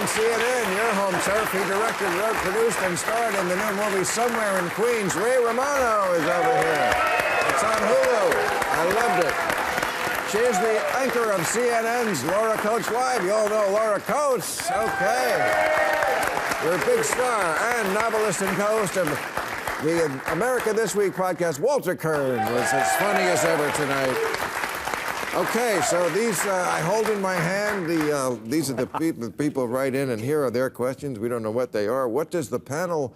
on CNN, your home turf. He directed, wrote, produced, and starred in the new movie Somewhere in Queens. Ray Romano is over here. It's on Hulu. I loved it. She is the anchor of CNN's Laura Coates Live. You all know Laura Coates. Okay. You're a big star and novelist and co-host of the America This Week podcast. Walter Kirn was as funny as ever tonight. Okay, so these, I hold in my hand, these are the people write in, and here are their questions. We don't know what they are. What does the panel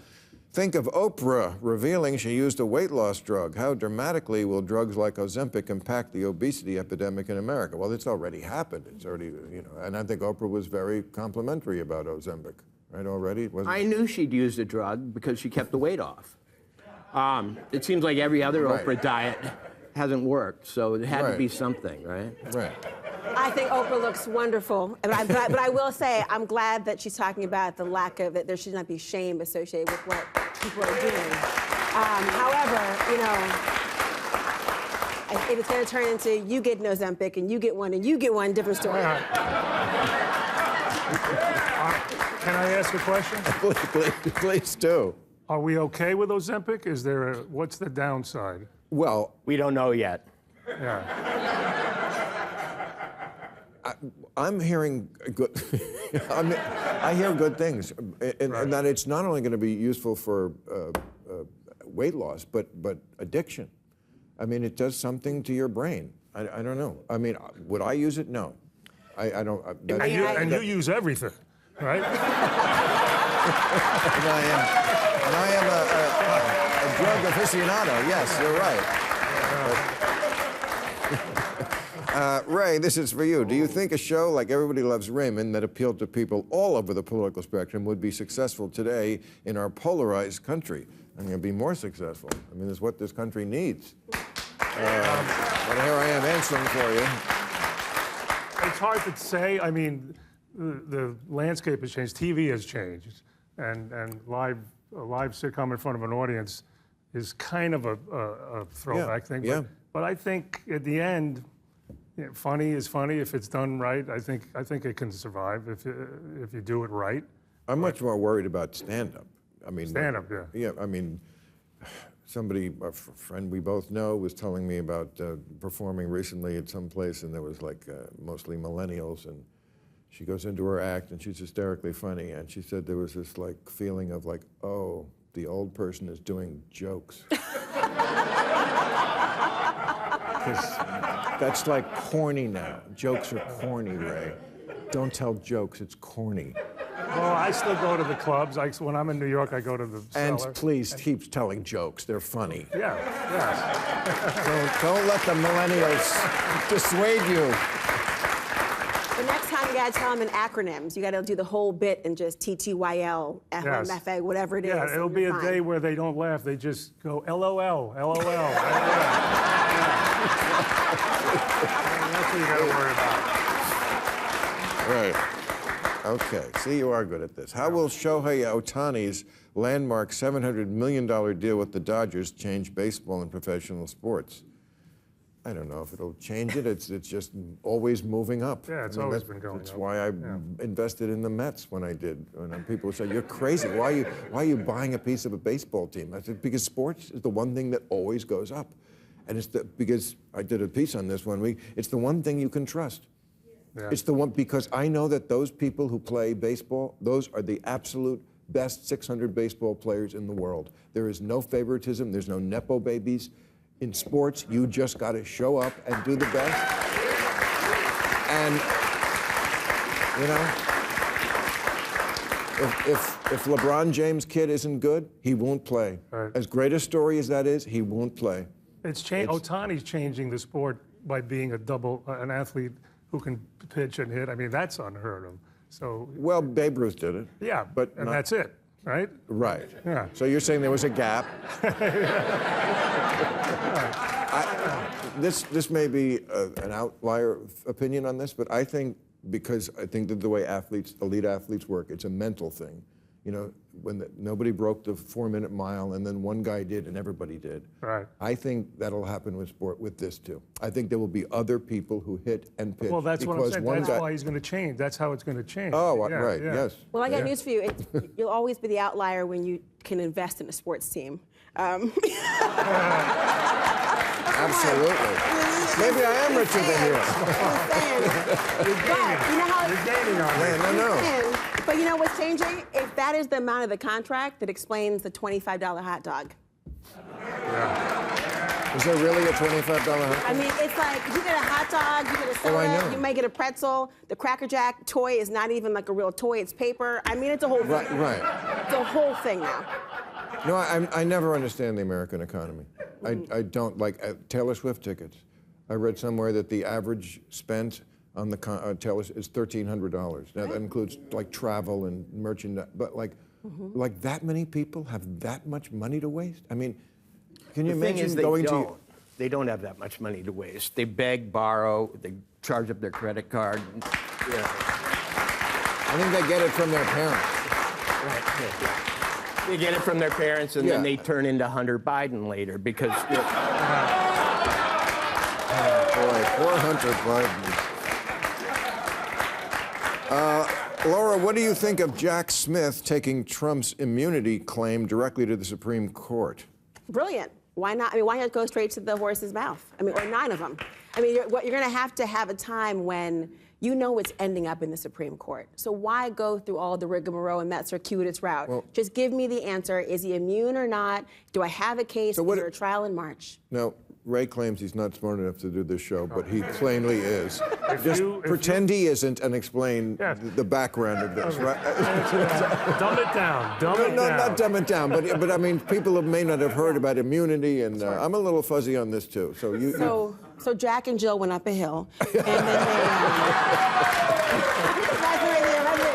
think of Oprah revealing she used a weight loss drug? How dramatically will drugs like Ozempic impact the obesity epidemic in America? Well, it's already happened. It's already, and I think Oprah was very complimentary about Ozempic, right, already? I knew she'd used a drug because she kept the weight off. It seems like every other Oprah diet hasn't worked, so it had to be something, right? Right. I think Oprah looks wonderful, but I will say I'm glad that she's talking about the lack of it. There should not be shame associated with what people are doing. However, if it's going to turn into you get an Ozempic and you get one and you get one, different story. Can I ask a question? Please do. Are we okay with Ozempic? What's the downside? Well, We don't know yet. Yeah. I'm hearing good. I hear good things, and that it's not only going to be useful for weight loss, but addiction. I mean, it does something to your brain. I don't know. I mean, would I use it? No, I don't. And you use everything, right? And I am a drug aficionado. Yes, you're right. Ray, this is for you. Do you think a show like Everybody Loves Raymond that appealed to people all over the political spectrum would be successful today in our polarized country? And it'll be more successful. I mean, it's what this country needs. But here I am answering for you. It's hard to say. I mean, the landscape has changed. TV has changed. And a live sitcom in front of an audience is kind of a throwback thing. But I think at the end, funny is funny if it's done right. I think it can survive if you do it right. I'm much more worried about stand-up. I mean, stand-up, yeah. Yeah, I mean, somebody, a friend we both know, was telling me about performing recently at some place, and there was like mostly millennials, and she goes into her act, and she's hysterically funny, and she said there was this like feeling of like, oh, the old person is doing jokes. Because that's like corny now. Jokes are corny, Ray. Don't tell jokes, it's corny. Well, I still go to the clubs. When I'm in New York, I go to the And Cellar. please keep telling jokes, they're funny. Yeah. Don't let the millennials dissuade you. The next time you got to tell them in acronyms. You got to do the whole bit in just TTYL, FMFA, whatever it is. Yeah, it'll be a day where they don't laugh. They just go LOL, LOL. That's what you got to worry about. Right. Okay. See, you are good at this. How will Shohei Ohtani's landmark $700 million deal with the Dodgers change baseball and professional sports? I don't know if it'll change it. It's just always moving up. Yeah, it's always been going up. That's why I invested in the Mets when I did. And people would say, "You're crazy. Why are you buying a piece of a baseball team?" I said, "Because sports is the one thing that always goes up, and because I did a piece on this one week. It's the one thing you can trust. Yeah. It's the one because I know that those people who play baseball, those are the absolute best 600 baseball players in the world. There is no favoritism. There's no nepo babies." In sports, you just got to show up and do the best. And, if LeBron James' kid isn't good, he won't play. Right. As great a story as that is, he won't play. Ohtani's changing the sport by being an athlete who can pitch and hit. I mean, that's unheard of. So. Well, Babe Ruth did it. Yeah, and that's it. Right? Right. Yeah. So you're saying there was a gap. This may be an outlier opinion on this, but I think because I think that the way elite athletes work, it's a mental thing. you know, when nobody broke the 4-minute mile, and then one guy did, and everybody did. Right. I think that'll happen with sport with this too. I think there will be other people who hit and pitch. Well, that's what I'm saying. That's guy, why he's going to change. That's how it's going to change. Oh, Yeah, right. yeah. Yes. Well, I got Yeah. news for you. You'll always be the outlier when you can invest in a sports team. Absolutely. Maybe I am richer than you. But you know how You're gaining on me. No. But you know what's changing? If that is the amount of the contract, that explains the $25 hot dog. Is there really a $25 hot I mean, it's like you get a hot dog, you get a soda, I know. you may get a pretzel. The Cracker Jack toy is not even like a real toy; it's paper. I mean, it's a whole thing. Right. It's a whole thing now. No, I never understand the American economy. I don't like Taylor Swift tickets. I read somewhere that the average spent on the Taylor is $1,300. Now that includes like travel and merchandise, but like that many people have that much money to waste. I mean, can you The thing imagine is, going to? they don't have that much money to waste. They beg, borrow, they charge up their credit card. Yeah. I think they get it from their parents. They get it from their parents, and Yeah. then they turn into Hunter Biden later because. Boy, poor Hunter Biden. Laura, what do you think of Jack Smith taking Trump's immunity claim directly to the Supreme Court? Brilliant. Why not? I mean, why not go straight to the horse's mouth? I mean, or 9 of them. I mean, you're going to have a time when you know it's ending up in the Supreme Court. So why go through all the rigmarole and that circuitous route? Well, just give me the answer. Is he immune or not? Do I have a case? Is there a trial in March? Now, Ray claims he's not smart enough to do this show, but he plainly is. Just pretend he isn't and explain the background of this, right? Dumb it down. No, not dumb it down, but I mean, people may not have heard about immunity, and I'm a little fuzzy on this too. So Jack and Jill went up a hill, and then they.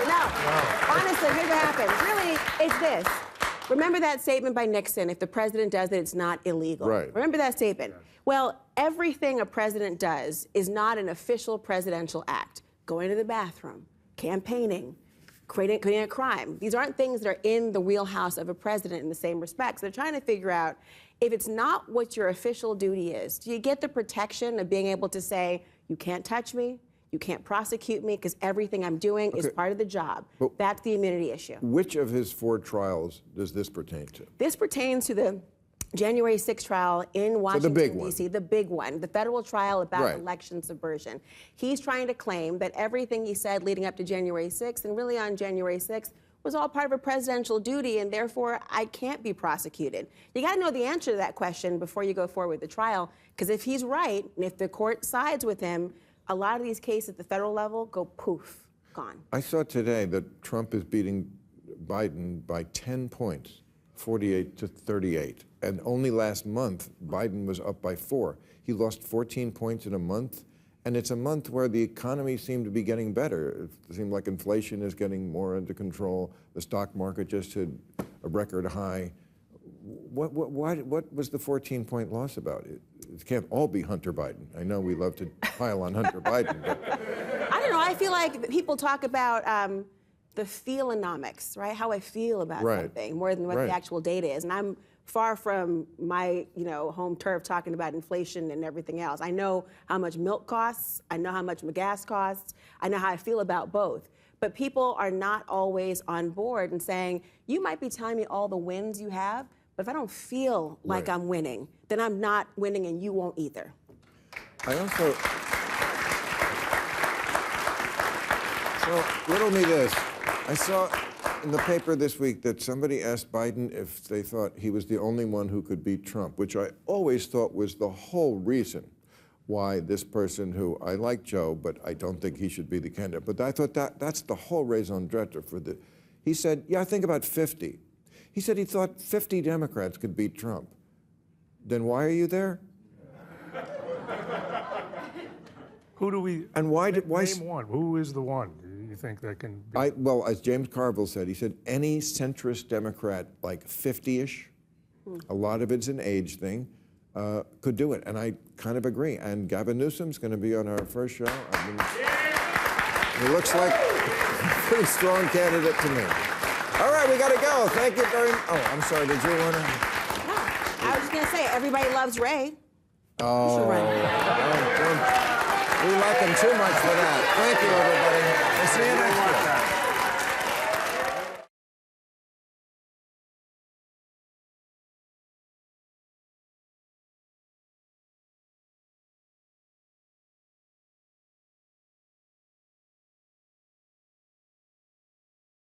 No, honestly, here's what happened. Really, it's this. Remember that statement by Nixon, if the president does it, it's not illegal. Right. Remember that statement? Well, everything a president does is not an official presidential act. Going to the bathroom, campaigning, creating a crime. These aren't things that are in the wheelhouse of a president in the same respect. So they're trying to figure out, if it's not what your official duty is, do you get the protection of being able to say, you can't touch me, you can't prosecute me, because everything I'm doing is part of the job? But that's the immunity issue. Which of his 4 trials does this pertain to? This pertains to the January 6th trial in Washington, D.C., the big one, the federal trial about election subversion. He's trying to claim that everything he said leading up to January 6th and really on January 6th was all part of a presidential duty, and therefore I can't be prosecuted. You got to know the answer to that question before you go forward with the trial, because if he's right, and if the court sides with him, a lot of these cases at the federal level go poof, gone. I saw today that Trump is beating Biden by 10 points, 48 to 38. And only last month, Biden was up by 4. He lost 14 points in a month. And it's a month where the economy seemed to be getting better. It seemed like inflation is getting more under control. The stock market just hit a record high. What was the 14-point loss about? It can't all be Hunter Biden. I know we love to pile on Hunter Biden, but I don't know. I feel like people talk about the feelonomics, right? How I feel about something more than what the actual data is. And I'm far from my, home turf talking about inflation and everything else. I know how much milk costs. I know how much gas costs. I know how I feel about both. But people are not always on board and saying, you might be telling me all the wins you have, but if I don't feel like I'm winning, then I'm not winning and you won't either. I also, so riddle me this. I saw in the paper this week that somebody asked Biden if they thought he was the only one who could beat Trump, which I always thought was the whole reason why this person who, I like Joe, but I don't think he should be the candidate. But I thought that's the whole raison d'etre for the, he said, yeah, I think about 50. He said he thought 50 Democrats could beat Trump. Then why are you there? Who do we, and why name one? Who is the one you think that can be? Well, as James Carville said, he said any centrist Democrat, like 50-ish, a lot of it's an age thing, could do it. And I kind of agree. And Gavin Newsom's going to be on our first show. He looks like a pretty strong candidate to me. All right, we got to go. Thank you very much. Oh, I'm sorry. Did you want to? No, I was just going to say, everybody loves Ray. Oh, You should run. we like him too much for that. Thank you, everybody. We'll see you next week.